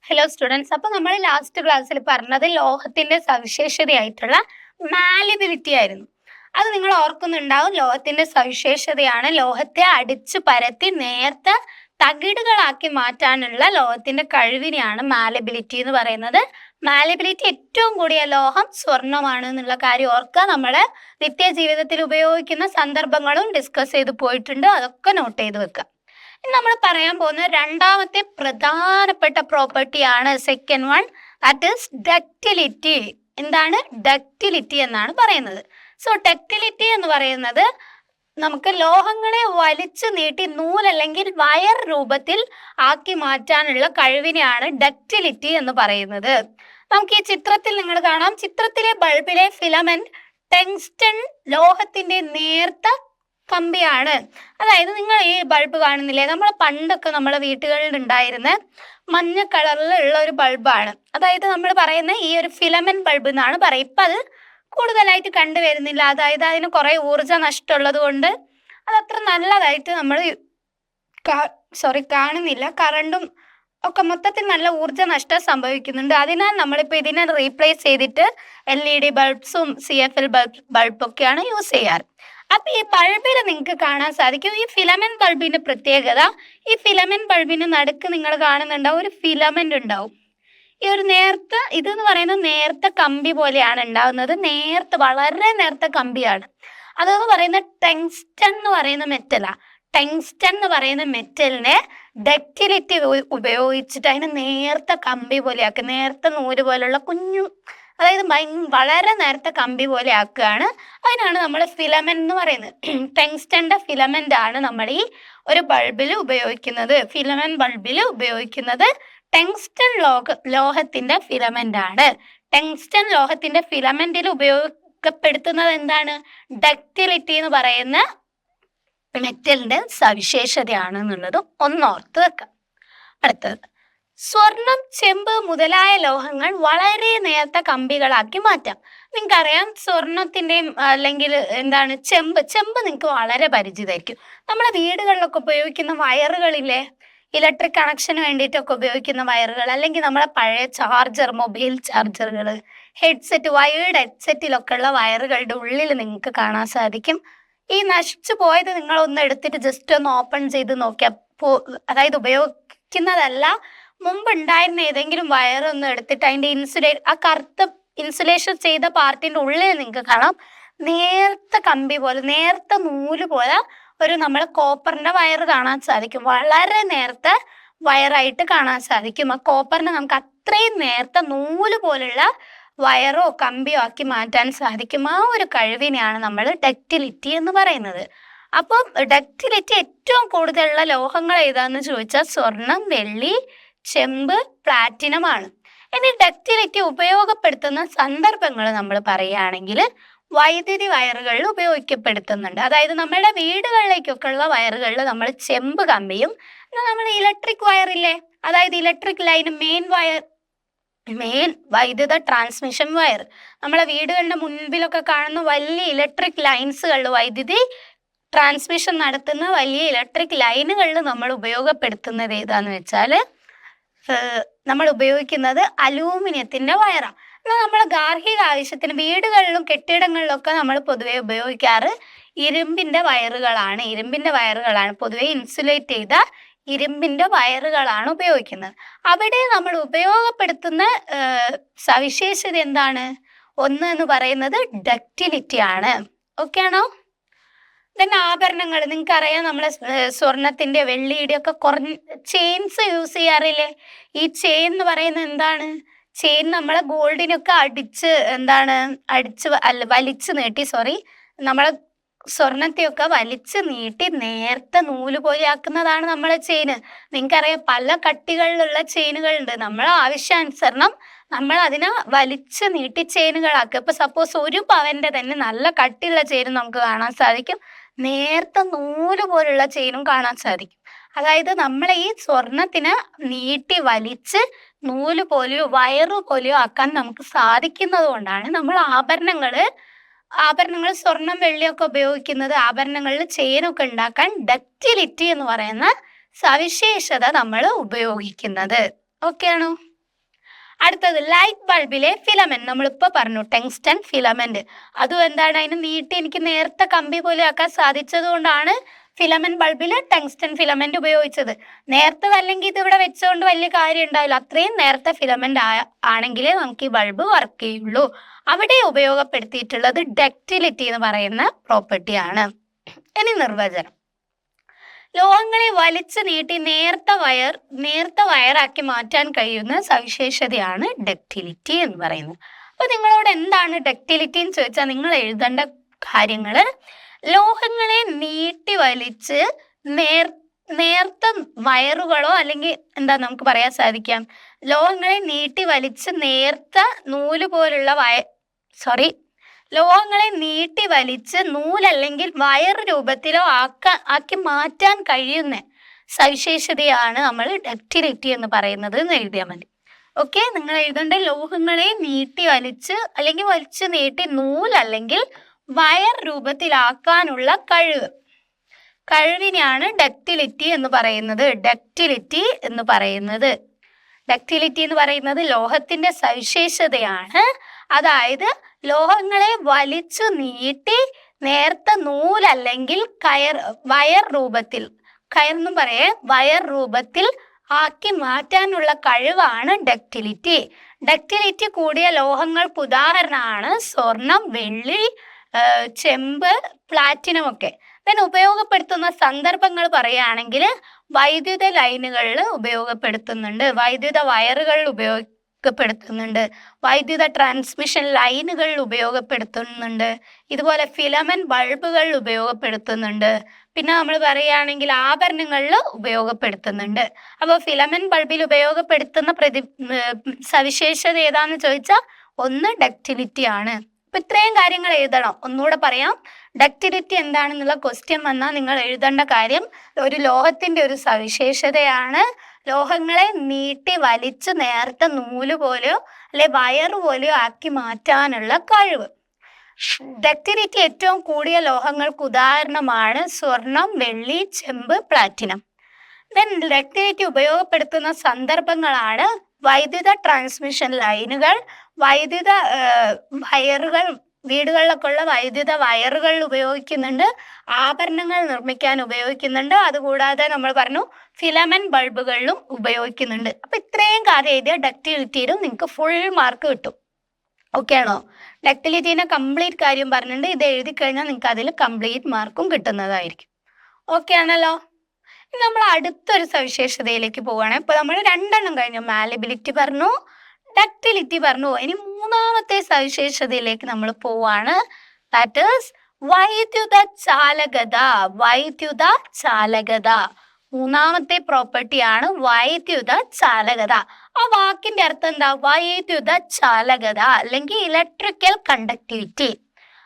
Hello students, അപ്പൊ നമ്മൾ last ക്ലാസ്സിൽ പറഞ്ഞത് ലോഹത്തിന്റെ സവിശേഷതയായിട്ടുള്ള മാലിബിലിറ്റി ആയിരുന്നു. അത് നിങ്ങൾ ഓർക്കുന്നുണ്ടാവും. ലോഹത്തിന്റെ സവിശേഷതയാണ് ലോഹത്തെ അടിച്ചു പരത്തി നേർത്ത തകിടുകളാക്കി മാറ്റാനുള്ള ലോഹത്തിന്റെ കഴിവിനെയാണ് മാലിബിലിറ്റി എന്ന് പറയുന്നത്. മാലിബിലിറ്റി ഏറ്റവും കൂടിയ ലോഹം സ്വർണ്ണമാണ് എന്നുള്ള കാര്യം ഓർക്കുക. നമ്മള് നിത്യജീവിതത്തിൽ ഉപയോഗിക്കുന്ന സന്ദർഭങ്ങളും ഡിസ്കസ് ചെയ്ത് പോയിട്ടുണ്ട്. അതൊക്കെ നോട്ട് ചെയ്ത് വെക്കുക. നമ്മൾ പറയാൻ പോകുന്ന രണ്ടാമത്തെ പ്രധാനപ്പെട്ട പ്രോപ്പർട്ടിയാണ് second one, that is ductility. എന്താണ് ഡക്റ്റിലിറ്റി എന്നാണ് പറയുന്നത്. സോ ഡക്റ്റിലിറ്റി എന്ന് പറയുന്നത് നമുക്ക് ലോഹങ്ങളെ വലിച്ചു നീട്ടി നൂലല്ലെങ്കിൽ വയർ രൂപത്തിൽ ആക്കി മാറ്റാനുള്ള കഴിവിനെയാണ് ഡക്റ്റിലിറ്റി എന്ന് പറയുന്നത്. നമുക്ക് ഈ ചിത്രത്തിൽ നിങ്ങൾ കാണാം. ചിത്രത്തിലെ ബൾബിലെ ഫിലമെന്റ് ടങ്സ്റ്റൺ ലോഹത്തിന്റെ നേർത്ത കമ്പിയാണ്. അതായത് നിങ്ങൾ ഈ ബൾബ് കാണുന്നില്ലേ, നമ്മൾ പണ്ടൊക്കെ നമ്മളെ വീട്ടുകളിൽ ഉണ്ടായിരുന്ന മഞ്ഞ കളറിലുള്ള ഒരു ബൾബാണ്. അതായത് നമ്മൾ പറയുന്ന ഈ ഒരു ഫിലമെന്റ് ബൾബ് എന്നാണ് പറയുക. ഇപ്പം അത് കൂടുതലായിട്ട് കണ്ടുവരുന്നില്ല. അതായത് അതിന് കുറേ ഊർജ്ജ നഷ്ടമുള്ളത് കൊണ്ട് അതത്ര നല്ലതായിട്ട് നമ്മൾ കാണുന്നില്ല. കറണ്ടും ഒക്കെ മൊത്തത്തിൽ നല്ല ഊർജ്ജ നഷ്ടം സംഭവിക്കുന്നുണ്ട്. അതിനാൽ നമ്മളിപ്പോൾ ഇതിനെ റീപ്ലേസ് ചെയ്തിട്ട് LED ബൾബ്സും CFL ബൾബൊക്കെയാണ് യൂസ് ചെയ്യാറ്. അപ്പൊ ഈ ബൾബിൽ നിങ്ങൾക്ക് കാണാൻ സാധിക്കും ഈ ഫിലമെന്റ് ബൾബിന്റെ പ്രത്യേകത. ഈ ഫിലമെന്റ് ബൾബിന് നടുക്ക് നിങ്ങൾ കാണുന്നുണ്ടാവും ഒരു ഫിലമെന്റ് ഉണ്ടാവും. ഈ ഒരു ഇതെന്ന് പറയുന്നത് നേർത്ത കമ്പി പോലെയാണ് ഉണ്ടാവുന്നത്. വളരെ നേർത്ത കമ്പിയാണ്. അതെന്ന് പറയുന്ന ടങ്സ്റ്റൺ എന്ന് പറയുന്ന മെറ്റലാ. ടങ്സ്റ്റൺ എന്ന് പറയുന്ന മെറ്റലിനെ ഡക്റ്റിലിറ്റി ഉപയോഗിച്ചിട്ട് അതിനെ നേർത്ത കമ്പി പോലെ ആക്കുക. നേർത്ത നൂല് പോലുള്ള അതായത് വളരെ നേരത്തെ കമ്പി പോലെ ആക്കുകയാണ്. അതിനാണ് നമ്മൾ ഫിലമെന്റ് എന്ന് പറയുന്നത്. ടങ്സ്റ്റന്റെ ഫിലമെന്റ് ആണ് നമ്മൾ ഈ ഒരു ബൾബിൽ ഉപയോഗിക്കുന്നത്. ഫിലമെന്റ് ബൾബിൽ ഉപയോഗിക്കുന്നത് ടങ്സ്റ്റൺ ലോഹത്തിന്റെ ഫിലമെന്റ് ആണ്. ടങ്സ്റ്റൺ ലോഹത്തിന്റെ ഫിലമെന്റിൽ ഉപയോഗപ്പെടുത്തുന്നത് എന്താണ്? ഡക്റ്റിലിറ്റി എന്ന് പറയുന്ന മെറ്റലിന്റെ സവിശേഷതയാണ് എന്നുള്ളതും ഒന്നോർത്ത് വെക്കാം. അടുത്തത്, സ്വർണം, ചെമ്പ് മുതലായ ലോഹങ്ങൾ വളരെ നേർത്ത കമ്പികളാക്കി മാറ്റാം. നിങ്ങൾക്കറിയാം സ്വർണത്തിന്റെയും അല്ലെങ്കിൽ എന്താണ് ചെമ്പ് നിങ്ങൾക്ക് വളരെ പരിചിതമായിരിക്കും. നമ്മുടെ വീടുകളിലൊക്കെ ഉപയോഗിക്കുന്ന വയറുകളില്ലേ, ഇലക്ട്രിക് കണക്ഷന് വേണ്ടിയിട്ടൊക്കെ ഉപയോഗിക്കുന്ന വയറുകൾ, അല്ലെങ്കിൽ നമ്മളെ പഴയ ചാർജർ, മൊബൈൽ ചാർജറുകൾ, ഹെഡ്സെറ്റ്, വയേർഡ് ഹെഡ്സെറ്റിലൊക്കെ ഉള്ള വയറുകളുടെ ഉള്ളിൽ നിങ്ങൾക്ക് കാണാൻ സാധിക്കും. ഈ നശിച്ചു പോയത് നിങ്ങൾ ഒന്ന് എടുത്തിട്ട് ജസ്റ്റ് ഒന്ന് ഓപ്പൺ ചെയ്ത് നോക്കിയാൽ, അതായത് ഉപയോഗിക്കുന്നതല്ല, മുമ്പ് ഉണ്ടായിരുന്ന ഏതെങ്കിലും വയറൊന്ന് എടുത്തിട്ട് അതിന്റെ ആ കറുത്ത ഇൻസുലേഷൻ ചെയ്ത പാർട്ടിന്റെ ഉള്ളിൽ നിങ്ങൾക്ക് കാണാം നേർത്ത കമ്പി പോലെ, നേർത്ത നൂല് പോലെ ഒരു നമ്മൾ കോപ്പറിന്റെ വയർ കാണാൻ സാധിക്കും. വളരെ നേർത്ത വയറായിട്ട് കാണാൻ സാധിക്കും. ആ കോപ്പറിനെ നമുക്ക് അത്രയും നേർത്ത നൂല് പോലുള്ള വയറോ കമ്പിയോ ആക്കി മാറ്റാൻ സാധിക്കും. ആ ഒരു കഴിവിനെയാണ് നമ്മൾ ഡക്റ്റിലിറ്റി എന്ന് പറയുന്നത്. അപ്പം ഡക്റ്റിലിറ്റി ഏറ്റവും കൂടുതലുള്ള ലോഹങ്ങൾ ഏതാന്ന് ചോദിച്ചാൽ സ്വർണം, വെള്ളി, ചെമ്പ്, പ്ലാറ്റിനം ആണ്. ഇനി ഡക്റ്റിലിറ്റി ഉപയോഗപ്പെടുത്തുന്ന സന്ദർഭങ്ങൾ നമ്മൾ പറയുകയാണെങ്കിൽ വൈദ്യുതി വയറുകളിൽ ഉപയോഗിക്കപ്പെടുത്തുന്നുണ്ട്. അതായത് നമ്മുടെ വീടുകളിലേക്കൊക്കെ ഉള്ള വയറുകളിൽ നമ്മൾ ചെമ്പ് കമ്പിയും, നമ്മൾ ഇലക്ട്രിക് വയറില്ലേ, അതായത് ഇലക്ട്രിക് ലൈൻ, മെയിൻ വൈദ്യുത ട്രാൻസ്മിഷൻ വയർ, നമ്മളെ വീടുകളുടെ മുൻപിലൊക്കെ കാണുന്ന വലിയ ഇലക്ട്രിക് ലൈൻസുകളിൽ, വൈദ്യുതി ട്രാൻസ്മിഷൻ നടത്തുന്ന വലിയ ഇലക്ട്രിക് ലൈനുകളിൽ നമ്മൾ ഉപയോഗപ്പെടുത്തുന്നത് ഏതാന്ന് വെച്ചാൽ നമ്മൾ ഉപയോഗിക്കുന്നത് അലൂമിനിയത്തിന്റെ വയറാണ്. എന്നാൽ നമ്മൾ ഗാർഹിക ആവശ്യത്തിന് വീടുകളിലും കെട്ടിടങ്ങളിലൊക്കെ നമ്മൾ പൊതുവെ ഉപയോഗിക്കാറ് ഇരുമ്പിന്റെ വയറുകളാണ്. പൊതുവെ ഇൻസുലേറ്റ് ചെയ്ത ഇരുമ്പിന്റെ വയറുകളാണ് ഉപയോഗിക്കുന്നത്. അവിടെ നമ്മൾ ഉപയോഗപ്പെടുത്തുന്ന സവിശേഷത എന്താണ്? ഒന്ന് എന്ന് പറയുന്നത് ഡക്റ്റിലിറ്റി ആണ്. ഓക്കെ ആണോ? തന്നെ ആഭരണങ്ങൾ, നിങ്ങൾക്കറിയാം നമ്മളെ സ്വർണത്തിന്റെ വെള്ളിയുടെ ഒക്കെ ചെയിൻസ് യൂസ് ചെയ്യാറില്ലേ? ഈ ചെയിൻ എന്ന് പറയുന്നത് എന്താണ്? ചെയിൻ നമ്മളെ ഗോൾഡിനൊക്കെ വലിച്ചു നീട്ടി നമ്മളെ സ്വർണത്തെയൊക്കെ വലിച്ചു നീട്ടി നേർത്ത നൂല് പോലെ ആക്കുന്നതാണ് നമ്മളെ ചെയിന്. നിങ്ങൾക്കറിയാം പല കട്ടികളിലുള്ള ചെയിനുകളുണ്ട്. നമ്മളെ ആവശ്യാനുസരണം നമ്മൾ അതിനെ വലിച്ചു നീട്ടി ചെയിനുകളാക്കുക. ഇപ്പൊ സപ്പോസ് 1 പവന്റെ തന്നെ നല്ല കട്ടിയുള്ള ചെയിനും നമുക്ക് കാണാൻ സാധിക്കും, നേർത്ത നൂല് പോലുള്ള ചെയിനും കാണാൻ സാധിക്കും. അതായത് നമ്മളെ ഈ സ്വർണത്തിനെ നീട്ടി വലിച്ച് നൂല് പോലെയോ വയറു പോലെയോ ആക്കാൻ നമുക്ക് സാധിക്കുന്നത് കൊണ്ടാണ് നമ്മൾ ആഭരണങ്ങൾ സ്വർണം, വെള്ളിയൊക്കെ ഉപയോഗിക്കുന്നത്. ആഭരണങ്ങളിൽ ചെയിനൊക്കെ ഉണ്ടാക്കാൻ ഡക്റ്റിലിറ്റി എന്ന് പറയുന്ന സവിശേഷത നമ്മൾ ഉപയോഗിക്കുന്നത്. ഓക്കെ ആണോ? അടുത്തത് ലൈറ്റ് ബൾബിലെ ഫിലമെന്റ്. നമ്മളിപ്പോൾ പറഞ്ഞു ടങ്സ്റ്റൺ ഫിലമെന്റ്. അതും എന്താണ്, അതിന് നീട്ടി എനിക്ക് നേരത്തെ കമ്പി പോലെ ആക്കാൻ സാധിച്ചത് കൊണ്ടാണ് ഫിലമെന്റ് ബൾബിൽ ടങ്സ്റ്റൺ ഫിലമെന്റ് ഉപയോഗിച്ചത്. നേരത്തെ അല്ലെങ്കിൽ ഇത് ഇവിടെ വെച്ചുകൊണ്ട് വലിയ കാര്യം ഉണ്ടാവില്ല. അത്രയും നേരത്തെ ഫിലമെന്റ് ആണെങ്കിലേ നമുക്ക് ഈ ബൾബ് വർക്ക് ചെയ്യുള്ളൂ. അവിടെ ഉപയോഗപ്പെടുത്തിയിട്ടുള്ളത് ഡക്റ്റിലിറ്റി എന്ന് പറയുന്ന പ്രോപ്പർട്ടിയാണ്. ഇനി നിർവചനം. ലോഹങ്ങളെ വലിച്ചു നീട്ടി നേർത്ത വയറാക്കി മാറ്റാൻ കഴിയുന്ന സവിശേഷതയാണ് ഡക്റ്റിലിറ്റി എന്ന് പറയുന്നത്. അപ്പൊ നിങ്ങളോട് എന്താണ് ഡക്റ്റിലിറ്റി എന്ന് ചോദിച്ചാൽ നിങ്ങൾ എഴുതേണ്ട കാര്യങ്ങള്, ലോഹങ്ങളെ നീട്ടി വലിച്ച് നേർത്ത വയറുകളോ അല്ലെങ്കിൽ എന്താ നമുക്ക് പറയാൻ സാധിക്കാം, ലോഹങ്ങളെ നീട്ടി വലിച്ച് നേർത്ത നൂല് പോലുള്ള ലോഹങ്ങളെ നീട്ടി വലിച്ച് നൂലല്ലെങ്കിൽ വയർ രൂപത്തിലോ ആക്കി മാറ്റാൻ കഴിയുന്ന സവിശേഷതയാണ് നമ്മൾ ഡക്റ്റിലിറ്റി എന്ന് പറയുന്നത് എന്ന് എഴുതിയാൽ മതി. ഓക്കെ, നിങ്ങൾ എഴുതേണ്ട ലോഹങ്ങളെ നീട്ടി വലിച്ച് അല്ലെങ്കിൽ വലിച്ചു നീട്ടി നൂലല്ലെങ്കിൽ വയർ രൂപത്തിലാക്കാനുള്ള കഴിവിനെയാണ് ഡക്റ്റിലിറ്റി എന്ന് പറയുന്നത്. ഡക്റ്റിലിറ്റി എന്ന് പറയുന്നത് ലോഹത്തിന്റെ സവിശേഷതയാണ്. അതായത് ലോഹങ്ങളെ വലിച്ചു നീട്ടി നേർത്ത നൂലല്ലെങ്കിൽ വയർ രൂപത്തിൽ ആക്കി മാറ്റാനുള്ള കഴിവാണ് ഡക്റ്റിലിറ്റി. ഡക്റ്റിലിറ്റി കൂടിയ ലോഹങ്ങൾക്ക് ഉദാഹരണമാണ് സ്വർണം, വെള്ളി, ചെമ്പ്, പ്ലാറ്റിനം ഒക്കെ. ഉപയോഗപ്പെടുത്തുന്ന സന്ദർഭങ്ങൾ പറയുകയാണെങ്കിൽ വൈദ്യുത ലൈനുകളിൽ ഉപയോഗപ്പെടുത്തുന്നുണ്ട്, വൈദ്യുത വയറുകളിൽ ഉപയോഗപ്പെടുത്തുന്നുണ്ട്, വൈദ്യുത ട്രാൻസ്മിഷൻ ലൈനുകളിൽ ഉപയോഗപ്പെടുത്തുന്നുണ്ട്, ഇതുപോലെ ഫിലമെന്റ് ബൾബുകളിൽ ഉപയോഗപ്പെടുത്തുന്നുണ്ട്. പിന്നെ നമ്മൾ പറയുകയാണെങ്കിൽ ആഭരണങ്ങളിൽ ഉപയോഗപ്പെടുത്തുന്നുണ്ട്. അപ്പോൾ ഫിലമെന്റ് ബൾബിൽ ഉപയോഗപ്പെടുത്തുന്ന സവിശേഷത ഏതാന്ന് ചോദിച്ചാൽ ഒന്ന് ഡക്റ്റിലിറ്റി ആണ്. അപ്പൊ ഇത്രയും കാര്യങ്ങൾ എഴുതണം. ഒന്നുകൂടെ പറയാം, ഡക്റ്റിലിറ്റി എന്താണെന്നുള്ള ക്വസ്റ്റ്യൻ വന്നാൽ നിങ്ങൾ എഴുതേണ്ട കാര്യം ഒരു ലോഹത്തിന്റെ ഒരു സവിശേഷതയാണ് ലോഹങ്ങളെ നീട്ടി വലിച്ച് നേർത്ത നൂല് പോലെയോ അല്ലെ വയറ് പോലെയോ ആക്കി മാറ്റാനുള്ള കഴിവ്. ഡക്റ്റിലിറ്റി ഏറ്റവും കൂടിയ ലോഹങ്ങൾക്ക് ഉദാഹരണമാണ് സ്വർണം, വെള്ളി, ചെമ്പ്, പ്ലാറ്റിനം. ഡക്റ്റിലിറ്റി ഉപയോഗപ്പെടുത്തുന്ന സന്ദർഭങ്ങളാണ് വൈദ്യുത ട്രാൻസ്മിഷൻ ലൈനുകൾ, വൈദ്യുത വയറുകൾ, വീടുകളിലൊക്കെ ഉള്ള വൈദ്യുത വയറുകളിൽ ഉപയോഗിക്കുന്നുണ്ട്, ആഭരണങ്ങൾ നിർമ്മിക്കാൻ ഉപയോഗിക്കുന്നുണ്ട്, അതുകൂടാതെ നമ്മൾ പറഞ്ഞു ഫിലമെന്റ് ബൾബുകളിലും ഉപയോഗിക്കുന്നുണ്ട്. അപ്പൊ ഇത്രയും കാര്യം എഴുതിയ ഡക്റ്റിലിറ്റിയിലും നിങ്ങൾക്ക് ഫുൾ മാർക്ക് കിട്ടും. ഓക്കെ ആണോ? ഡക്റ്റിലിറ്റീനെ കംപ്ലീറ്റ് കാര്യം പറഞ്ഞിട്ടുണ്ട്. ഇത് എഴുതി കഴിഞ്ഞാൽ നിങ്ങൾക്ക് അതിൽ കംപ്ലീറ്റ് മാർക്കും കിട്ടുന്നതായിരിക്കും. ഓക്കെ ആണല്ലോ? ഇനി നമ്മൾ അടുത്തൊരു സവിശേഷതയിലേക്ക് പോവുകയാണ്. ഇപ്പൊ നമ്മൾ 2 കഴിഞ്ഞു, മാലബിലിറ്റി പറഞ്ഞു, ഡക്റ്റിലിറ്റി പറഞ്ഞു. ഇനി 3ാമത്തെ സവിശേഷതയിലേക്ക് നമ്മൾ പോവാണ്. ദാറ്റ് ഈസ് വൈദ്യുത ചാലകത. 3ാമത്തെ പ്രോപ്പർട്ടിയാണ് വൈദ്യുത ചാലകത. ആ വാക്കിന്റെ അർത്ഥം എന്താ? വൈദ്യുത ചാലകത അല്ലെങ്കിൽ ഇലക്ട്രിക്കൽ കണ്ടക്ടിവിറ്റി.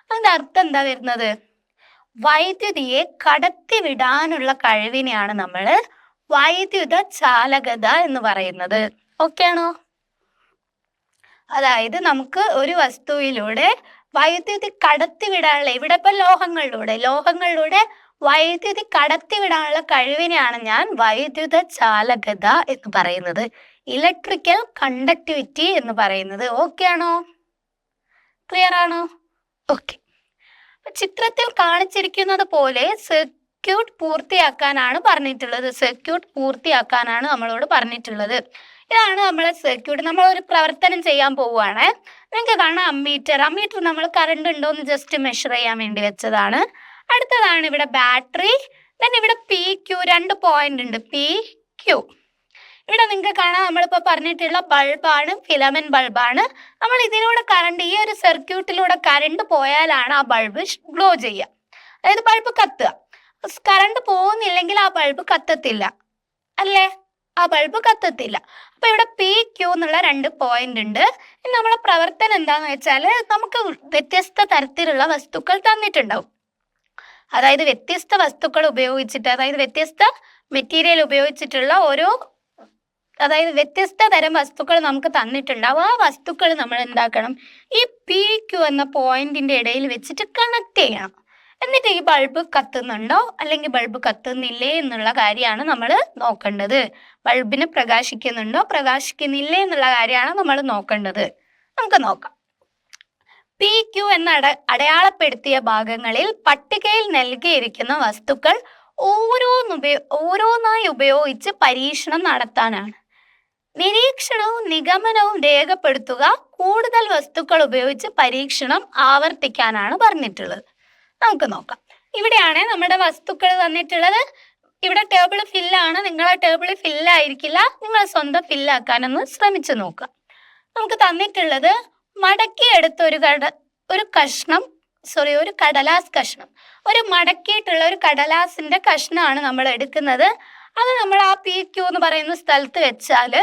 അതിന്റെ അർത്ഥം എന്താ വരുന്നത്? വൈദ്യുതിയെ കടത്തിവിടാനുള്ള കഴിവിനെയാണ് നമ്മൾ വൈദ്യുത ചാലകത എന്ന് പറയുന്നത്. ഓക്കെ ആണോ? അതായത് നമുക്ക് ഒരു വസ്തുവിലൂടെ വൈദ്യുതി കടത്തിവിടാനുള്ള, ഇവിടെ ഇപ്പൊ ലോഹങ്ങളിലൂടെ വൈദ്യുതി കടത്തിവിടാനുള്ള കഴിവിനെയാണ് ഞാൻ വൈദ്യുത ചാലകത എന്ന് പറയുന്നത്, ഇലക്ട്രിക്കൽ കണ്ടക്ടിവിറ്റി എന്ന് പറയുന്നത്. ഓക്കെ ആണോ? ക്ലിയർ ആണോ? ഓക്കെ. ചിത്രത്തിൽ കാണിച്ചിരിക്കുന്നത് പോലെ സർക്യൂട്ട് പൂർത്തിയാക്കാനാണ് നമ്മളോട് പറഞ്ഞിട്ടുള്ളത്. ഇതാണ് നമ്മളെ സർക്യൂട്ട്. നമ്മൾ ഒരു പ്രവർത്തനം ചെയ്യാൻ പോവുകയാണ്. നിങ്ങൾക്ക് കാണാം അമ്മീറ്റർ നമ്മൾ കറണ്ട് ഉണ്ടോ എന്ന് ജസ്റ്റ് മെഷർ ചെയ്യാൻ വേണ്ടി വെച്ചതാണ്. അടുത്തതാണ് ഇവിടെ ബാറ്ററി. ഇവിടെ PQ 2 പോയിന്റ് ഉണ്ട്, PQ. ഇവിടെ നിങ്ങൾക്ക് കാണാം നമ്മളിപ്പോ പറഞ്ഞിട്ടുള്ള ബൾബാണ്, ഫിലമെന്റ് ബൾബാണ്. നമ്മൾ ഇതിലൂടെ കറണ്ട്, ഈ ഒരു സർക്യൂട്ടിലൂടെ കറണ്ട് പോയാലാണ് ആ ബൾബ് ഗ്ലോ ചെയ്യുക, അതായത് ബൾബ് കത്തുക. കറണ്ട് പോകുന്നില്ലെങ്കിൽ ആ ബൾബ് കത്തത്തില്ല, അല്ലേ? ആ ബൾബ് കത്തത്തില്ല. അപ്പൊ ഇവിടെ PQ എന്നുള്ള 2 പോയിന്റ് ഉണ്ട്. ഇനി നമ്മളെ പ്രവർത്തനം എന്താന്ന് വെച്ചാൽ നമുക്ക് വ്യത്യസ്ത തരത്തിലുള്ള വസ്തുക്കൾ തന്നിട്ടുണ്ടാവും. അതായത് വ്യത്യസ്ത വസ്തുക്കൾ ഉപയോഗിച്ചിട്ട്, അതായത് വ്യത്യസ്ത മെറ്റീരിയൽ ഉപയോഗിച്ചിട്ടുള്ള വ്യത്യസ്ത തരം വസ്തുക്കൾ നമുക്ക് തന്നിട്ടുണ്ടാവും. ആ വസ്തുക്കൾ നമ്മൾ എന്താക്കണം? ഈ PQ എന്ന പോയിന്റിന്റെ ഇടയിൽ വെച്ചിട്ട് കണക്ട് ചെയ്യണം. എന്നിട്ട് ഈ ബൾബ് കത്തുന്നുണ്ടോ അല്ലെങ്കിൽ ബൾബ് കത്തുന്നില്ലേ എന്നുള്ള കാര്യമാണ് നമ്മൾ നോക്കേണ്ടത്. ബൾബിന് പ്രകാശിക്കുന്നുണ്ടോ പ്രകാശിക്കുന്നില്ലേ എന്നുള്ള കാര്യമാണ് നമ്മൾ നോക്കേണ്ടത്. നമുക്ക് നോക്കാം. പി ക്യു എന്ന അടയാളപ്പെടുത്തിയ ഭാഗങ്ങളിൽ പട്ടികയിൽ നൽകിയിരിക്കുന്ന വസ്തുക്കൾ ഓരോന്നായി ഉപയോഗിച്ച് പരീക്ഷണം നടത്താനാണ്. നിരീക്ഷണവും നിഗമനവും രേഖപ്പെടുത്തുക. കൂടുതൽ വസ്തുക്കൾ ഉപയോഗിച്ച് പരീക്ഷണം ആവർത്തിക്കാനാണ് പറഞ്ഞിട്ടുള്ളത്. നമുക്ക് നോക്കാം. ഇവിടെയാണ് നമ്മുടെ വസ്തുക്കൾ തന്നിട്ടുള്ളത്. ഇവിടെ ടേബിൾ ഫില്ലാണ്. നിങ്ങളെ ടേബിൾ ഫില്ലായിരിക്കില്ല. നിങ്ങൾ സ്വന്തം ഫില്ലാക്കാനൊന്ന് ശ്രമിച്ചു നോക്കുക. നമുക്ക് തന്നിട്ടുള്ളത് മടക്കിയെടുത്ത ഒരു കടലാസ് കഷ്ണം. ഒരു മടക്കിയിട്ടുള്ള ഒരു കടലാസിന്റെ കഷ്ണമാണ് നമ്മൾ എടുക്കുന്നത്. അത് നമ്മൾ ആ പി ക്യൂ എന്ന് പറയുന്ന സ്ഥലത്ത് വെച്ചാൽ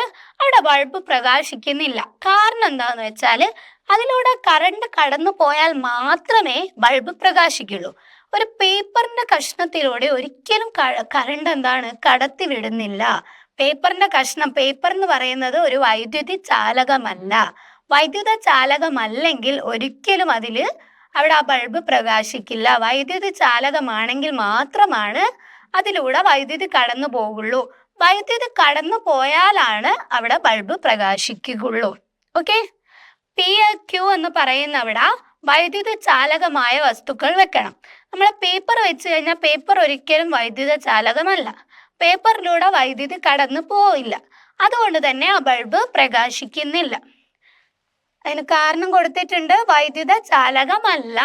അവിടെ ബൾബ് പ്രകാശിക്കുന്നില്ല. കാരണം എന്താന്ന് വെച്ചാൽ അതിലൂടെ കറണ്ട് കടന്നു പോയാൽ മാത്രമേ ബൾബ് പ്രകാശിക്കുള്ളൂ. ഒരു പേപ്പറിന്റെ കഷ്ണത്തിലൂടെ ഒരിക്കലും കറണ്ട് കടത്തി വിടുന്നില്ല. പേപ്പറിന്റെ കഷ്ണം, പേപ്പർ എന്ന് പറയുന്നത് ഒരു വൈദ്യുതി ചാലകമല്ല. വൈദ്യുത ചാലകമല്ലെങ്കിൽ ഒരിക്കലും അവിടെ ആ ബൾബ് പ്രകാശിക്കില്ല. വൈദ്യുതി ചാലകമാണെങ്കിൽ മാത്രമാണ് അതിലൂടെ വൈദ്യുതി കടന്നു പോകുള്ളൂ. വൈദ്യുതി കടന്നു പോയാലാണ് അവിടെ ബൾബ് പ്രകാശിക്കുകയുള്ളൂ. ഓക്കെ. പി ക്യൂ എന്ന് പറയുന്ന അവിടെ വൈദ്യുത ചാലകമായ വസ്തുക്കൾ വെക്കണം. നമ്മൾ പേപ്പർ വെച്ച് കഴിഞ്ഞാൽ പേപ്പർ ഒരിക്കലും വൈദ്യുത ചാലകമല്ല. പേപ്പറിലൂടെ വൈദ്യുതി കടന്നു പോയില്ല. അതുകൊണ്ട് തന്നെ ആ ബൾബ് പ്രകാശിക്കുന്നില്ല. അതിന് കാരണം കൊടുത്തിട്ടുണ്ട്, വൈദ്യുത ചാലകമല്ല.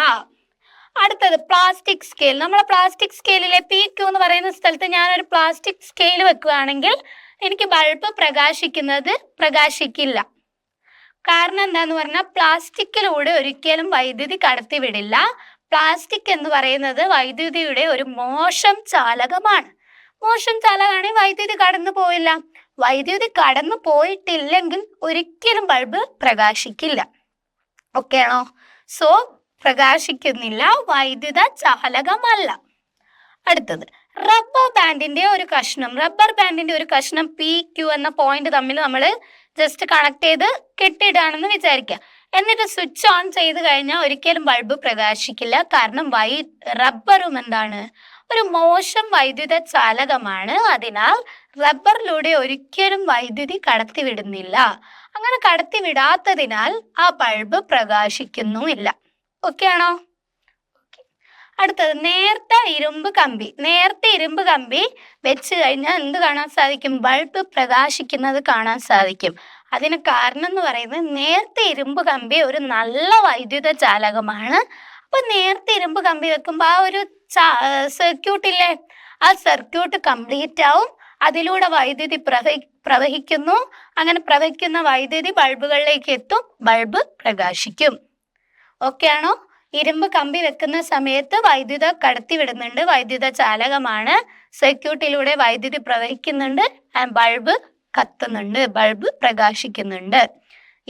അടുത്തത് പ്ലാസ്റ്റിക് സ്കെയിൽ. നമ്മളെ പ്ലാസ്റ്റിക് സ്കെയിലിലെ പി ക്യൂ എന്ന് പറയുന്ന സ്ഥലത്ത് ഞാനൊരു പ്ലാസ്റ്റിക് സ്കെയിൽ വെക്കുകയാണെങ്കിൽ എനിക്ക് ബൾബ് പ്രകാശിക്കില്ല. കാരണം എന്താന്ന് പറഞ്ഞാൽ പ്ലാസ്റ്റിക്കിലൂടെ ഒരിക്കലും വൈദ്യുതി കടത്തിവിടില്ല. പ്ലാസ്റ്റിക് എന്ന് പറയുന്നത് വൈദ്യുതിയുടെ ഒരു മോശം ചാലകമാണ്. മോശം ചാലകമാണെങ്കിൽ വൈദ്യുതി കടന്നു പോയില്ല. വൈദ്യുതി കടന്നു പോയിട്ടില്ലെങ്കിൽ ഒരിക്കലും ബൾബ് പ്രകാശിക്കില്ല. ഓക്കെ ആണോ? സോ പ്രകാശിക്കുന്നില്ല, വൈദ്യുത ചാലകമല്ല. അടുത്തത് റബ്ബർ ബാൻഡിന്റെ ഒരു കഷ്ണം പി ക്യൂ എന്ന പോയിന്റ് തമ്മിൽ നമ്മൾ ജസ്റ്റ് കണക്ട് ചെയ്ത് കെട്ടിയിടാണെന്ന് വിചാരിക്കുക. എന്നിട്ട് സ്വിച്ച് ഓൺ ചെയ്ത് കഴിഞ്ഞാൽ ഒരിക്കലും ബൾബ് പ്രകാശിക്കില്ല. കാരണം റബ്ബറും ഒരു മോശം വൈദ്യുത ചാലകമാണ്. അതിനാൽ റബ്ബറിലൂടെ ഒരിക്കലും വൈദ്യുതി കടത്തിവിടുന്നില്ല. അങ്ങനെ കടത്തിവിടാത്തതിനാൽ ആ ബൾബ് പ്രകാശിക്കുന്നുമില്ല. ഓക്കെ ആണോ? അടുത്തത് നേർത്ത ഇരുമ്പ് കമ്പി വെച്ച് കഴിഞ്ഞാൽ എന്ത് കാണാൻ സാധിക്കും? ബൾബ് പ്രകാശിക്കുന്നത് കാണാൻ സാധിക്കും. അതിന് കാരണം എന്ന് പറയുന്നത് നേർത്ത ഇരുമ്പ് കമ്പി ഒരു നല്ല വൈദ്യുത ചാലകമാണ്. അപ്പൊ നേർത്ത ഇരുമ്പ് കമ്പി വെക്കുമ്പോൾ ആ ഒരു സർക്യൂട്ടില്ലേ, ആ സർക്യൂട്ട് കംപ്ലീറ്റ് ആവും. അതിലൂടെ വൈദ്യുതി പ്രവഹിക്കുന്നു. അങ്ങനെ പ്രവഹിക്കുന്ന വൈദ്യുതി ബൾബുകളിലേക്ക് എത്തും. ബൾബ് പ്രകാശിക്കും. ഓക്കെ ആണോ? ഇരുമ്പ് കമ്പി വെക്കുന്ന സമയത്ത് വൈദ്യുത കടത്തിവിടുന്നുണ്ട്. വൈദ്യുത ചാലകമാണ്. സർക്യൂട്ടിലൂടെ വൈദ്യുതി പ്രവഹിക്കുന്നുണ്ട്. ബൾബ് കത്തുന്നുണ്ട്. ബൾബ് പ്രകാശിക്കുന്നുണ്ട്.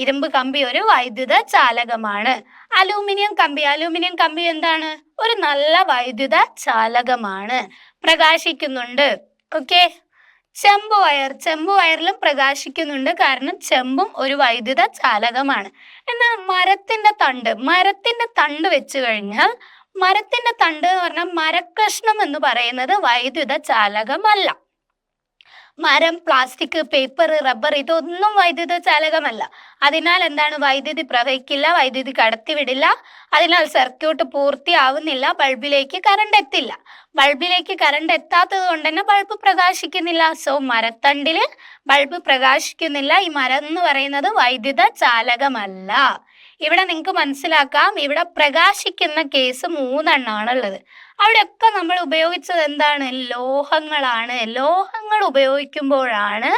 ഇരുമ്പ് കമ്പി ഒരു വൈദ്യുത ചാലകമാണ്. അലൂമിനിയം കമ്പി എന്താണ്? ഒരു നല്ല വൈദ്യുത ചാലകമാണ്. പ്രകാശിക്കുന്നുണ്ട്. ഓക്കെ. ചെമ്പ് വയറിലും പ്രകാശിക്കുന്നുണ്ട്. കാരണം ചെമ്പും ഒരു വൈദ്യുത ചാലകമാണ്. എന്നാൽ മരത്തിന്റെ തണ്ട് വെച്ച് കഴിഞ്ഞാൽ മരത്തിന്റെ തണ്ട് എന്ന് പറഞ്ഞാൽ മരക്കഷ്ണം എന്ന് പറയുന്നത് വൈദ്യുത ചാലകമല്ല. മരം, പ്ലാസ്റ്റിക്, പേപ്പർ, റബ്ബർ ഇതൊന്നും വൈദ്യുത ചാലകമല്ല. അതിനാൽ വൈദ്യുതി പ്രവഹിക്കില്ല, വൈദ്യുതി കടത്തിവിടില്ല. അതിനാൽ സർക്യൂട്ട് പൂർത്തിയാവുന്നില്ല. ബൾബിലേക്ക് കറണ്ട് എത്തില്ല. ബൾബിലേക്ക് കറണ്ട് എത്താത്തത് കൊണ്ട് തന്നെ ബൾബ് പ്രകാശിക്കുന്നില്ല. സോ മരത്തണ്ടില് ബൾബ് പ്രകാശിക്കുന്നില്ല. ഈ മരം എന്ന് പറയുന്നത് വൈദ്യുത ചാലകമല്ല. ഇവിടെ നിങ്ങൾക്ക് മനസ്സിലാക്കാം, ഇവിടെ പ്രകാശിക്കുന്ന കേസ് 3 ഉള്ളത്. അവിടെയൊക്കെ നമ്മൾ ഉപയോഗിച്ചത് ലോഹങ്ങളാണ്. ലോഹങ്ങൾ ഉപയോഗിക്കുമ്പോഴാണ്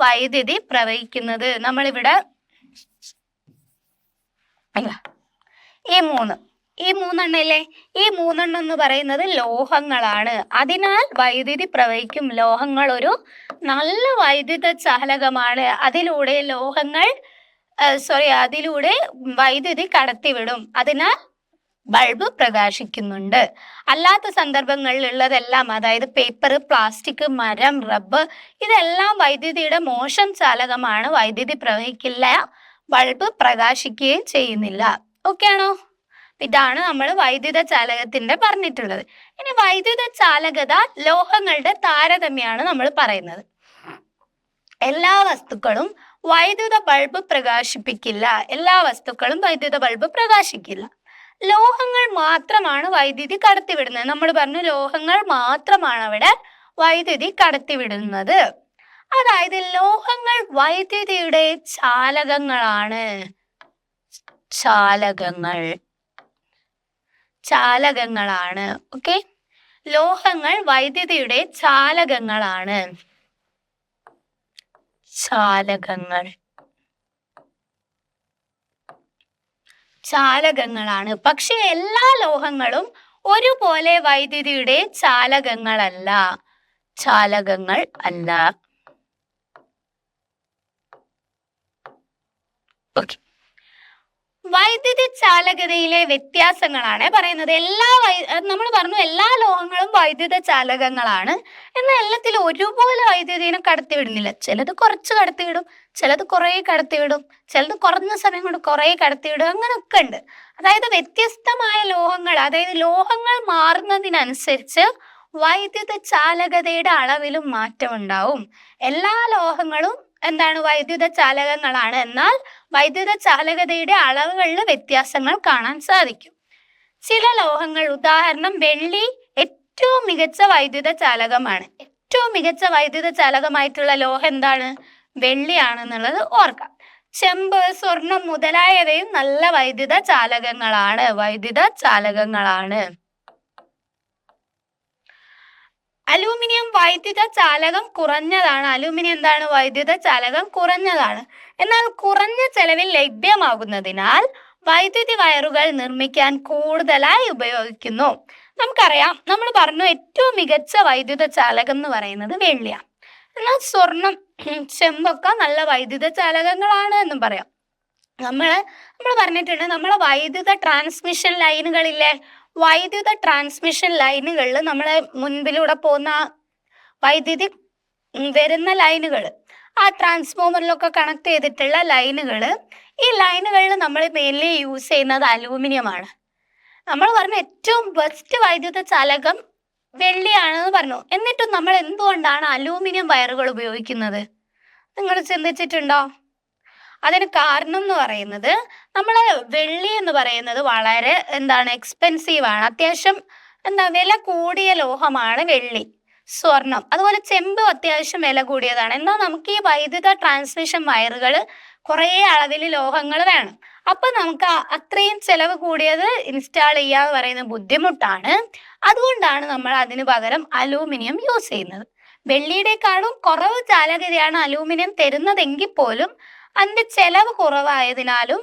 വൈദ്യുതി പ്രവഹിക്കുന്നത്. നമ്മളിവിടെ ഈ മൂന്നെണ്ണല്ലേ, ഈ 3 എന്ന് പറയുന്നത് ലോഹങ്ങളാണ്. അതിനാൽ വൈദ്യുതി പ്രവഹിക്കും. ലോഹങ്ങൾ ഒരു നല്ല വൈദ്യുത ചാലകമാണ്. അതിലൂടെ അതിലൂടെ വൈദ്യുതി കടത്തിവിടും. അതിനാൽ ബൾബ് പ്രകാശിക്കുന്നുണ്ട്. അല്ലാത്ത സന്ദർഭങ്ങളിലുള്ളതെല്ലാം, അതായത് പേപ്പർ, പ്ലാസ്റ്റിക്, മരം, റബ്ബർ, ഇതെല്ലാം വൈദ്യുതിയുടെ മോശം ചാലകമാണ്. വൈദ്യുതി പ്രവഹിക്കില്ല, ബൾബ് പ്രകാശിക്കുകയും ചെയ്യുന്നില്ല. ഓക്കെ ആണോ? ഇതാണ് നമ്മൾ വൈദ്യുത ചാലകത്തിന്റെ പറഞ്ഞിട്ടുള്ളത്. ഇനി വൈദ്യുത ചാലകത ലോഹങ്ങളുടെ താരതമ്യമാണ് നമ്മൾ പറയുന്നത്. എല്ലാ വസ്തുക്കളും വൈദ്യുത ബൾബ് പ്രകാശിപ്പിക്കില്ല. എല്ലാ വസ്തുക്കളും വൈദ്യുത ബൾബ് പ്രകാശിക്കില്ല. ലോഹങ്ങൾ മാത്രമാണ് വൈദ്യുതി കടത്തിവിടുന്നത്. നമ്മൾ പറഞ്ഞു ലോഹങ്ങൾ മാത്രമാണ് അവിടെ വൈദ്യുതി കടത്തിവിടുന്നത്. അതായത് ലോഹങ്ങൾ വൈദ്യുതിയുടെ ചാലകങ്ങളാണ്. ചാലകങ്ങളാണ്. ഓക്കെ, ലോഹങ്ങൾ വൈദ്യുതിയുടെ ചാലകങ്ങളാണ്. ചാലകങ്ങളാണ്. പക്ഷെ എല്ലാ ലോഹങ്ങളും ഒരുപോലെ വൈദ്യുതിയുടെ ചാലകങ്ങൾ അല്ല. ഓക്കെ, വൈദ്യുതി ചാലകതയിലെ വ്യത്യാസങ്ങളാണ് പറയുന്നത്. നമ്മൾ പറഞ്ഞു എല്ലാ ലോഹങ്ങളും വൈദ്യുത ചാലകങ്ങളാണ്. എന്നാൽ എല്ലാത്തിലും ഒരുപോലെ വൈദ്യുതിനെ കടത്തിവിടുന്നില്ല. ചിലത് കുറച്ച് കടത്തിവിടും, ചിലത് കുറേ കടത്തിവിടും, ചിലത് കുറഞ്ഞ സമയം കൊണ്ട് കുറേ കടത്തിവിടും, അങ്ങനെയൊക്കെ ഉണ്ട്. അതായത് വ്യത്യസ്തമായ ലോഹങ്ങൾ, അതായത് ലോഹങ്ങൾ മാറുന്നതിനനുസരിച്ച് വൈദ്യുത ചാലകതയുടെ അളവിലും മാറ്റം ഉണ്ടാവും. എല്ലാ ലോഹങ്ങളും എന്താണ് വൈദ്യുത ചാലകങ്ങളാണ്. എന്നാൽ വൈദ്യുത ചാലകതയുടെ അളവുകളിൽ വ്യത്യാസങ്ങൾ കാണാൻ സാധിക്കും. ചില ലോഹങ്ങൾ, ഉദാഹരണം വെള്ളി ഏറ്റവും മികച്ച വൈദ്യുത ചാലകമാണ്. ഏറ്റവും മികച്ച വൈദ്യുത ചാലകമായിട്ടുള്ള ലോഹം എന്താണ്? വെള്ളിയാണെന്നുള്ളത് ഓർക്കാം. ചെമ്പ്, സ്വർണം മുതലായവയും നല്ല വൈദ്യുത ചാലകങ്ങളാണ്. അലൂമിനിയം വൈദ്യുത ചാലകം കുറഞ്ഞതാണ്. അലൂമിനിയം എന്താണ്? വൈദ്യുത ചാലകം കുറഞ്ഞതാണ്. എന്നാൽ കുറഞ്ഞ ചെലവിൽ ലഭ്യമാകുന്നതിനാൽ വൈദ്യുതി വയറുകൾ നിർമ്മിക്കാൻ കൂടുതലായി ഉപയോഗിക്കുന്നു. നമുക്കറിയാം, നമ്മൾ പറഞ്ഞു ഏറ്റവും മികച്ച വൈദ്യുത ചാലകം എന്ന് പറയുന്നത് വെള്ളിയാണ്. എന്നാൽ സ്വർണം, ചെമ്പൊക്കെ നല്ല വൈദ്യുത ചാലകങ്ങളാണ് എന്നും പറയാം. നമ്മൾ പറഞ്ഞിട്ടുണ്ട്, നമ്മളെ വൈദ്യുത ട്രാൻസ്മിഷൻ ലൈനുകളില്ലേ, വൈദ്യുത ട്രാൻസ്മിഷൻ ലൈനുകളിൽ നമ്മളെ മുൻപിലൂടെ പോകുന്ന വൈദ്യുതി വരുന്ന ലൈനുകൾ, ആ ട്രാൻസ്ഫോമറിലൊക്കെ കണക്ട് ചെയ്തിട്ടുള്ള ലൈനുകൾ, ഈ ലൈനുകളിൽ നമ്മൾ മെയിൻലി യൂസ് ചെയ്യുന്നത് അലൂമിനിയമാണ്. നമ്മൾ പറഞ്ഞു ഏറ്റവും ബെസ്റ്റ് വൈദ്യുത ചാലകം വെള്ളിയാണെന്ന് പറഞ്ഞു. എന്നിട്ടും നമ്മൾ എന്തുകൊണ്ടാണ് അലൂമിനിയം വയറുകൾ ഉപയോഗിക്കുന്നത്? നിങ്ങൾ ചിന്തിച്ചിട്ടുണ്ടോ? അതിന് കാരണം എന്ന് പറയുന്നത്, നമ്മൾ വെള്ളി എന്ന് പറയുന്നത് വളരെ എക്സ്പെൻസീവ് ആണ്. അത്യാവശ്യം വില കൂടിയ ലോഹമാണ് വെള്ളി. സ്വർണം അതുപോലെ ചെമ്പ് അത്യാവശ്യം വില കൂടിയതാണ്. എന്നാൽ നമുക്ക് ഈ വൈദ്യുത ട്രാൻസ്മിഷൻ വയറുകൾ കുറേ അളവിൽ ലോഹങ്ങൾ വേണം. അപ്പൊ നമുക്ക് അത്രയും ചെലവ് കൂടിയത് ഇൻസ്റ്റാൾ ചെയ്യാന്ന് പറയുന്നത് ബുദ്ധിമുട്ടാണ്. അതുകൊണ്ടാണ് നമ്മൾ അതിന് പകരം അലൂമിനിയം യൂസ് ചെയ്യുന്നത്. വെള്ളിയുടെക്കാളും കുറവ് ചാലകതയാണ് അലൂമിനിയം തരുന്നതെങ്കിൽ പോലും അതിന്റെ ചെലവ് കുറവായതിനാലും,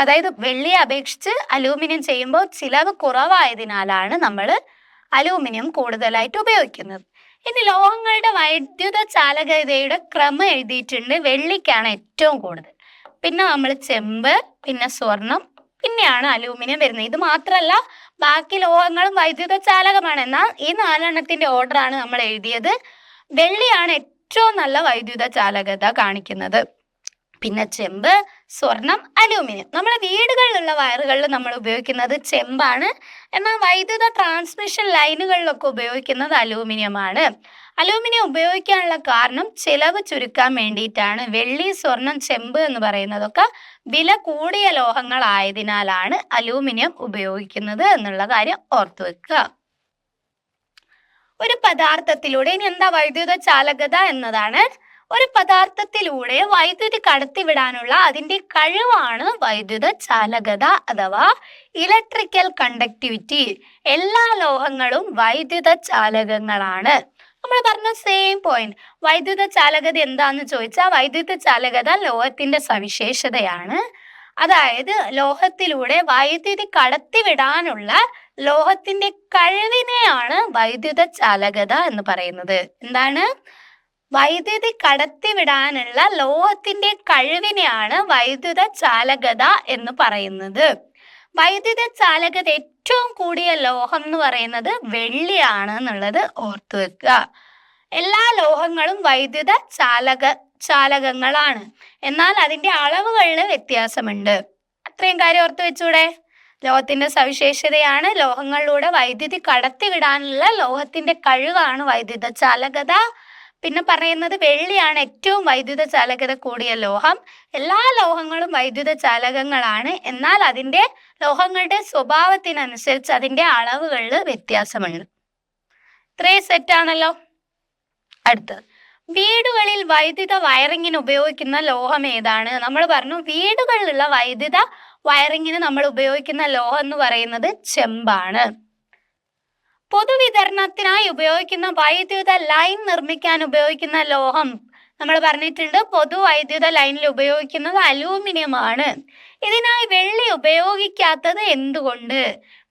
അതായത് വെള്ളിയെ അപേക്ഷിച്ച് അലൂമിനിയം ചെയ്യുമ്പോൾ ചിലവ് കുറവായതിനാലാണ് നമ്മൾ അലൂമിനിയം കൂടുതലായിട്ട് ഉപയോഗിക്കുന്നത്. ഇനി ലോഹങ്ങളുടെ വൈദ്യുത ചാലകതയുടെ ക്രമം എഴുതിയിട്ടുണ്ട്. വെള്ളിക്കാണ് ഏറ്റവും കൂടുതൽ, പിന്നെ നമ്മൾ ചെമ്പ്, പിന്നെ സ്വർണം, പിന്നെയാണ് അലൂമിനിയം വരുന്നത്. ഇത് മാത്രമല്ല, ബാക്കി ലോഹങ്ങളും വൈദ്യുത ചാലകമാണ്. എന്നാൽ ഈ 4 ഓർഡറാണ് നമ്മൾ എഴുതിയത്. വെള്ളിയാണ് ഏറ്റവും നല്ല വൈദ്യുത ചാലകത കാണിക്കുന്നത്, പിന്നെ ചെമ്പ്, സ്വർണം, അലൂമിനിയം. നമ്മുടെ വീടുകളിലുള്ള വയറുകളിൽ നമ്മൾ ഉപയോഗിക്കുന്നത് ചെമ്പാണ്. എന്നാൽ വൈദ്യുത ട്രാൻസ്മിഷൻ ലൈനുകളിലൊക്കെ ഉപയോഗിക്കുന്നത് അലൂമിനിയമാണ്. അലൂമിനിയം ഉപയോഗിക്കാനുള്ള കാരണം ചിലവ് ചുരുക്കാൻ വേണ്ടിയിട്ടാണ്. വെള്ളി, സ്വർണം, ചെമ്പ് എന്ന് പറയുന്നതൊക്കെ വില കൂടിയ ലോഹങ്ങളായതിനാലാണ് അലൂമിനിയം ഉപയോഗിക്കുന്നത് എന്നുള്ള കാര്യം ഓർത്തു വെക്കുക. ഒരു പദാർത്ഥത്തിലൂടെ, ഇനി എന്താ വൈദ്യുത ചാലകത എന്നതാണ്. ഒരു പദാർത്ഥത്തിലൂടെ വൈദ്യുതി കടത്തിവിടാനുള്ള അതിന്റെ കഴിവാണ് വൈദ്യുത ചാലകത അഥവാ ഇലക്ട്രിക്കൽ കണ്ടക്ടിവിറ്റി. എല്ലാ ലോഹങ്ങളും വൈദ്യുത ചാലകങ്ങളാണ്. നമ്മൾ പറഞ്ഞ സെയിം പോയിന്റ്. വൈദ്യുത ചാലകത എന്താന്ന് ചോദിച്ചാൽ, വൈദ്യുത ചാലകത ലോഹത്തിന്റെ സവിശേഷതയാണ്. അതായത് ലോഹത്തിലൂടെ വൈദ്യുതി കടത്തിവിടാനുള്ള ലോഹത്തിന്റെ കഴിവിനെയാണ് വൈദ്യുത ചാലകത എന്ന് പറയുന്നത്. എന്താണ്? വൈദ്യുതി കടത്തിവിടാനുള്ള ലോഹത്തിന്റെ കഴിവിനെയാണ് വൈദ്യുത ചാലകത എന്ന് പറയുന്നത്. വൈദ്യുത ചാലകത ഏറ്റവും കൂടിയ ലോഹം എന്ന് പറയുന്നത് വെള്ളിയാണ് എന്നുള്ളത് ഓർത്തു വെക്കുക. എല്ലാ ലോഹങ്ങളും വൈദ്യുത ചാലകങ്ങളാണ്. എന്നാൽ അതിന്റെ അളവുകളിൽ വ്യത്യാസമുണ്ട്. അത്രയും കാര്യം ഓർത്തു വെച്ചൂടെ? ലോഹത്തിന്റെ സവിശേഷതയാണ് ലോഹങ്ങളിലൂടെ വൈദ്യുതി കടത്തിവിടാനുള്ള ലോഹത്തിന്റെ കഴിവാണ് വൈദ്യുത ചാലകത. പിന്നെ പറയുന്നത് വെള്ളിയാണ് ഏറ്റവും വൈദ്യുത ചാലകത കൂടിയ ലോഹം. എല്ലാ ലോഹങ്ങളും വൈദ്യുത ചാലകങ്ങളാണ്, എന്നാൽ അതിന്റെ ലോഹങ്ങളുടെ സ്വഭാവത്തിനനുസരിച്ച് അതിന്റെ അളവുകളിൽ വ്യത്യാസമുണ്ട്. ഇത്രയും സെറ്റാണല്ലോ. അടുത്തത്, വീടുകളിൽ വൈദ്യുത വയറിങ്ങിന് ഉപയോഗിക്കുന്ന ലോഹം ഏതാണ്? നമ്മൾ പറഞ്ഞു വീടുകളിലുള്ള വൈദ്യുത വയറിങ്ങിന് നമ്മൾ ഉപയോഗിക്കുന്ന ലോഹം എന്ന് പറയുന്നത് ചെമ്പാണ്. പൊതുവിതരണത്തിനായി ഉപയോഗിക്കുന്ന വൈദ്യുത ലൈൻ നിർമ്മിക്കാൻ ഉപയോഗിക്കുന്ന ലോഹം നമ്മൾ പറഞ്ഞിട്ടുണ്ട്. പൊതുവൈദ്യുത ലൈനിൽ ഉപയോഗിക്കുന്നത് അലൂമിനിയം ആണ്. ഇതിനായി വെള്ളി ഉപയോഗിക്കാത്തത് എന്തുകൊണ്ട്?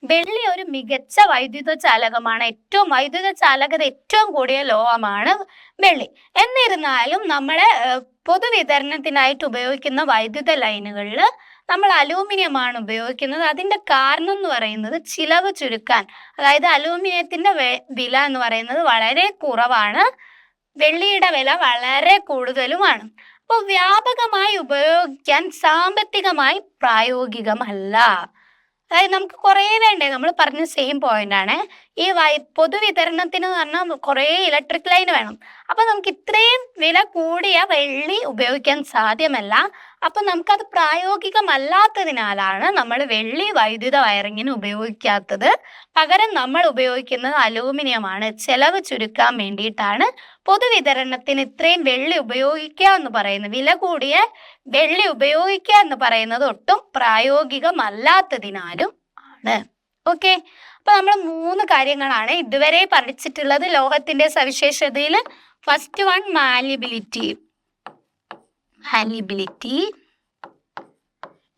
വെള്ളി ഒരു മികച്ച വൈദ്യുത ചാലകമാണ്. വൈദ്യുത ചാലകത ഏറ്റവും കൂടിയ ലോഹമാണ് വെള്ളി. എന്നിരുന്നാലും നമ്മളെ പൊതുവിതരണത്തിനായിട്ട് ഉപയോഗിക്കുന്ന വൈദ്യുത ലൈനുകളിൽ നമ്മൾ അലൂമിനിയമാണ് ഉപയോഗിക്കുന്നത്. അതിന്റെ കാരണം എന്ന് പറയുന്നത് ചിലവ് ചുരുക്കാൻ, അതായത് അലൂമിനിയത്തിന്റെ വില എന്ന് പറയുന്നത് വളരെ കുറവാണ്, വെള്ളിയുടെ വില വളരെ കൂടുതലുമാണ്. അപ്പോൾ വ്യാപകമായി ഉപയോഗിക്കാൻ സാമ്പത്തികമായി പ്രായോഗികമല്ല. അതായത് നമുക്ക് കുറേ വേണ്ടേ, നമ്മൾ പറഞ്ഞ സെയിം പോയിന്റ് ആണ്. ഈ പൊതുവിതരണത്തിന് പറഞ്ഞാൽ കുറേ ഇലക്ട്രിക് ലൈൻ വേണം. അപ്പൊ നമുക്ക് ഇത്രയും വില കൂടിയ വെള്ളി ഉപയോഗിക്കാൻ സാധ്യമല്ല. അപ്പൊ നമുക്കത് പ്രായോഗികമല്ലാത്തതിനാലാണ് നമ്മൾ വെള്ളി വൈദ്യുത വയറിങ്ങിന് ഉപയോഗിക്കാത്തത്. പകരം നമ്മൾ ഉപയോഗിക്കുന്നത് അലൂമിനിയമാണ്. ചെലവ് ചുരുക്കാൻ വേണ്ടിയിട്ടാണ് പൊതുവിതരണത്തിന് ഇത്രയും വെള്ളി ഉപയോഗിക്കുക എന്ന് പറയുന്നത്. വില കൂടിയ വെള്ളി ഉപയോഗിക്കുക എന്ന് പറയുന്നത് ഒട്ടും പ്രായോഗികമല്ലാത്തതിനാലും ആണ്. ഓക്കെ, അപ്പൊ നമ്മൾ 3 കാര്യങ്ങളാണ് ഇതുവരെ പഠിച്ചിട്ടുള്ളത് ലോഹത്തിന്റെ സവിശേഷതയിൽ. First one malleability.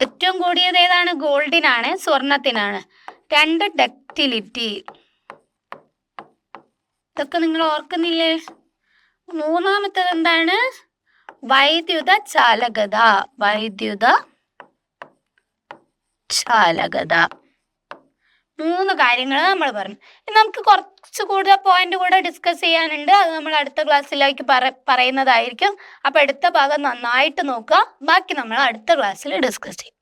ഏറ്റവും കൂടിയത് ഏതാണ്? ഗോൾഡിനാണ്, സ്വർണത്തിനാണ്. 2 ഡക്റ്റിലിറ്റി. ഇതൊക്കെ നിങ്ങൾ ഓർക്കുന്നില്ലേ? 3ാമത്തേത് എന്താണ്? വൈദ്യുത ചാലകത. 3 കാര്യങ്ങൾ നമ്മൾ പറഞ്ഞു. നമുക്ക് കുറച്ച് കൂടുതൽ പോയിന്റ് കൂടെ ഡിസ്കസ് ചെയ്യാനുണ്ട്. അത് നമ്മൾ അടുത്ത ക്ലാസ്സിലേക്ക് പറയുന്നതായിരിക്കും. അപ്പൊ അടുത്ത ഭാഗം നന്നായിട്ട് നോക്കുക. ബാക്കി നമ്മൾ അടുത്ത ക്ലാസ്സിൽ ഡിസ്കസ് ചെയ്യും.